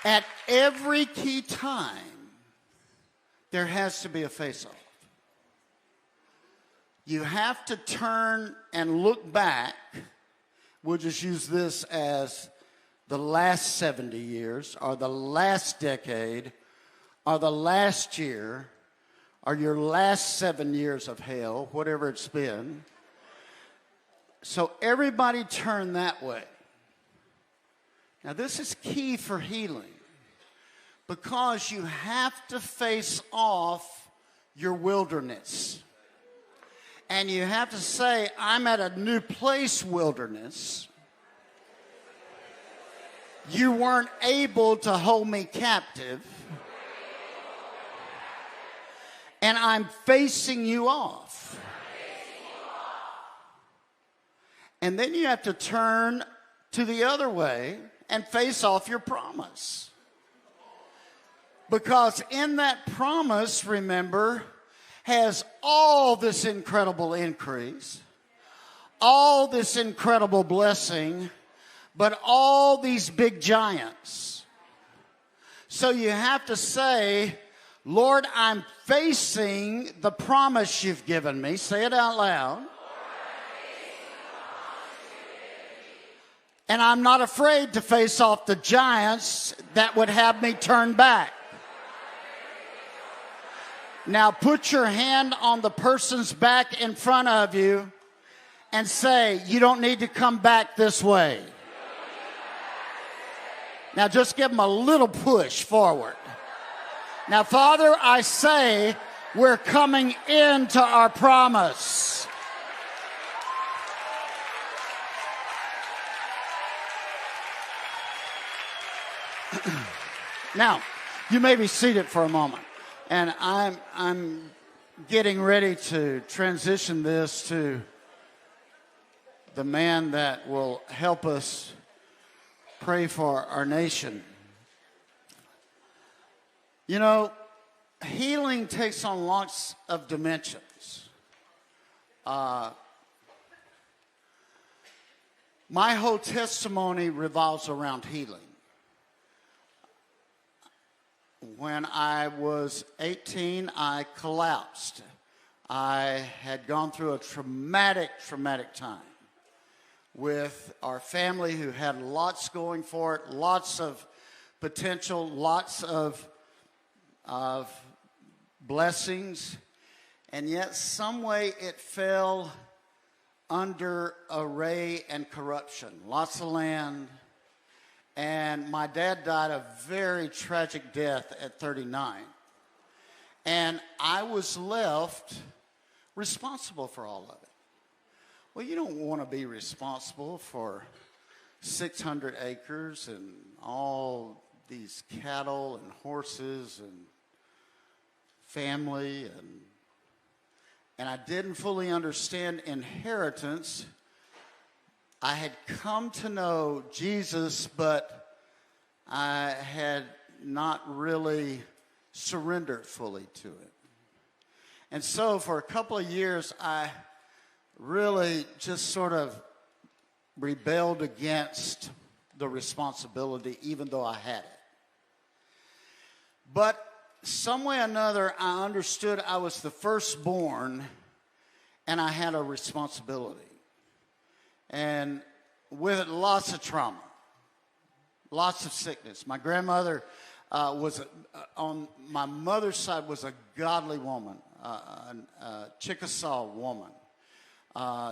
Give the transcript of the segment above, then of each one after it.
At every key time, there has to be a face-off. You have to turn and look back. We'll just use this as the last 70 years, or the last decade, or the last year, or your last 7 years of hell, whatever it's been. So everybody turn that way. Now this is key for healing, because you have to face off your wilderness. And you have to say, I'm at a new place, wilderness. You weren't able to hold me captive. And I'm facing you off. And then you have to turn to the other way and face off your promise. Because in that promise, remember, has all this incredible increase, all this incredible blessing, but all these big giants. So you have to say, Lord, I'm facing the promise you've given me. Say it out loud. And I'm not afraid to face off the giants that would have me turn back. Now put your hand on the person's back in front of you and say, you don't need to come back this way. Now just give them a little push forward. Now, Father, I say we're coming into our promise. Now, you may be seated for a moment. And I'm getting ready to transition this to the man that will help us pray for our nation. You know, healing takes on lots of dimensions. My whole testimony revolves around healing. When I was 18, I collapsed. I had gone through a traumatic time with our family, who had lots going for it, lots of potential, lots of blessings, and yet some way it fell under array and corruption. Lots of land. And my dad died a very tragic death at 39. And I was left responsible for all of it. Well, you don't want to be responsible for 600 acres and all these cattle and horses and family. And I didn't fully understand inheritance. I had come to know Jesus, but I had not really surrendered fully to it. And so for a couple of years, I really just sort of rebelled against the responsibility, even though I had it. But some way or another, I understood I was the firstborn, and I had a responsibility. And with it, lots of trauma, lots of sickness. My grandmother on my mother's side was a godly woman, a Chickasaw woman.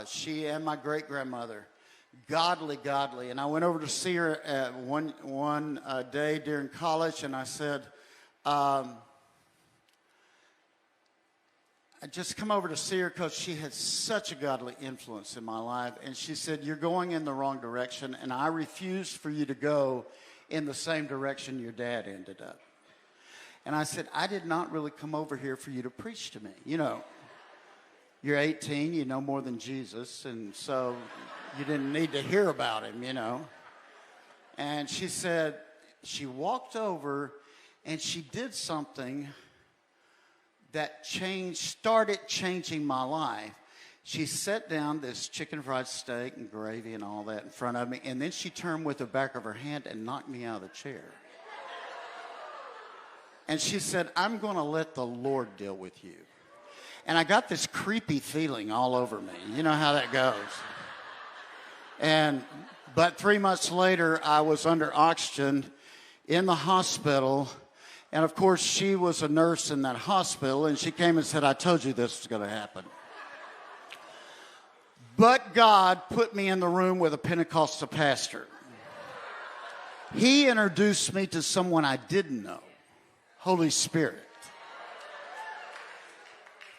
She and my great-grandmother, godly. And I went over to see her one day during college, and I said, I just come over to see her because she had such a godly influence in my life. And she said, you're going in the wrong direction, and I refuse for you to go in the same direction your dad ended up. And I said, I did not really come over here for you to preach to me. You know, you're 18, you know more than Jesus, and so you didn't need to hear about him, you know. And she said, she walked over and she did something that started changing my life. She set down this chicken fried steak and gravy and all that in front of me, and then she turned with the back of her hand and knocked me out of the chair. And she said, I'm going to let the Lord deal with you. And I got this creepy feeling all over me. You know how that goes. But 3 months later, I was under oxygen in the hospital. And of course, she was a nurse in that hospital. And she came and said, I told you this was going to happen. But God put me in the room with a Pentecostal pastor. He introduced me to someone I didn't know, Holy Spirit.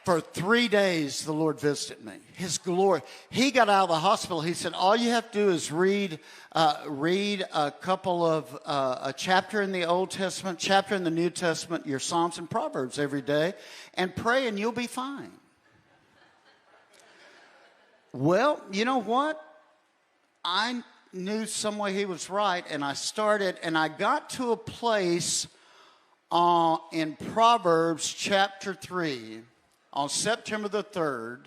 For 3 days, the Lord visited me. His glory. He got out of the hospital. He said, all you have to do is read a couple of, a chapter in the Old Testament, chapter in the New Testament, your Psalms and Proverbs every day, and pray and you'll be fine. Well, you know what? I knew some way he was right, and I started, and I got to a place in Proverbs chapter 3, on September the 3rd,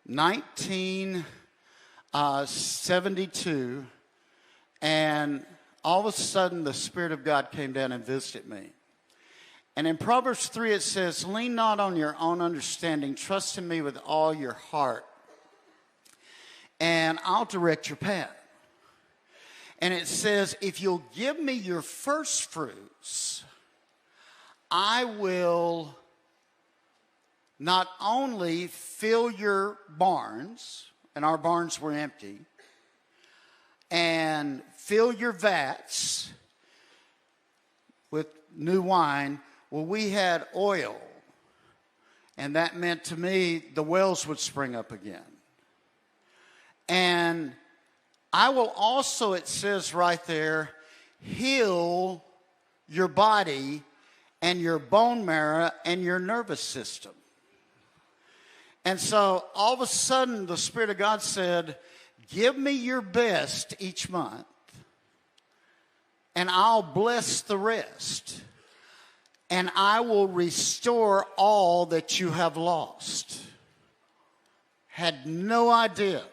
1972, and all of a sudden the Spirit of God came down and visited me. And in Proverbs 3 it says, lean not on your own understanding, trust in me with all your heart, and I'll direct your path. And it says, if you'll give me your first fruits, I will not only fill your barns, and our barns were empty, and fill your vats with new wine. Well, we had oil, and that meant to me the wells would spring up again. And I will also, it says right there, heal your body and your bone marrow and your nervous system. And so all of a sudden the Spirit of God said, give me your best each month and I'll bless the rest. And I will restore all that you have lost. Had no idea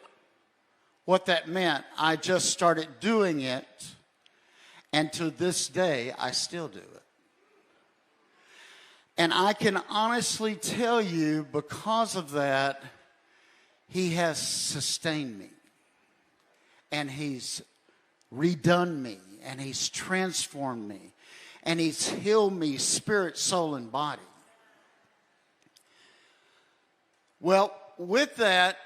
what that meant. I just started doing it. And to this day, I still do it. And I can honestly tell you, because of that, He has sustained me. And He's redone me. And He's transformed me. And He's healed me, spirit, soul, and body. Well, with that,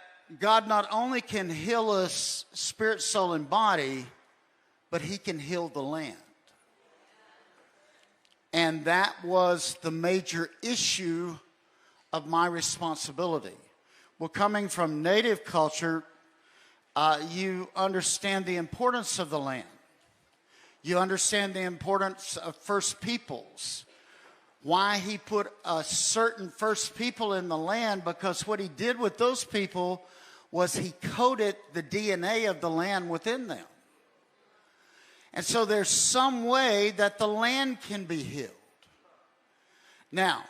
God not only can heal us, spirit, soul, and body, but He can heal the land. And that was the major issue of my responsibility. Well, coming from native culture, you understand the importance of the land. You understand the importance of first peoples. Why He put a certain first people in the land, because what He did with those people was He coded the DNA of the land within them. And so there's some way that the land can be healed. Now,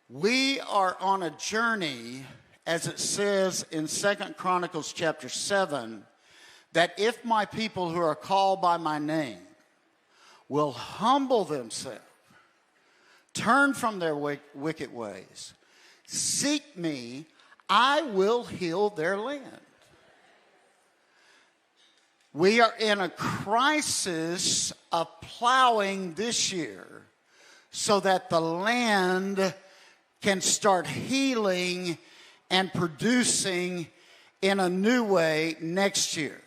we are on a journey, as it says in 2 Chronicles chapter 7, that if my people who are called by my name will humble themselves, turn from their wicked ways, seek me, I will heal their land. We are in a crisis of plowing this year so that the land can start healing and producing in a new way next year.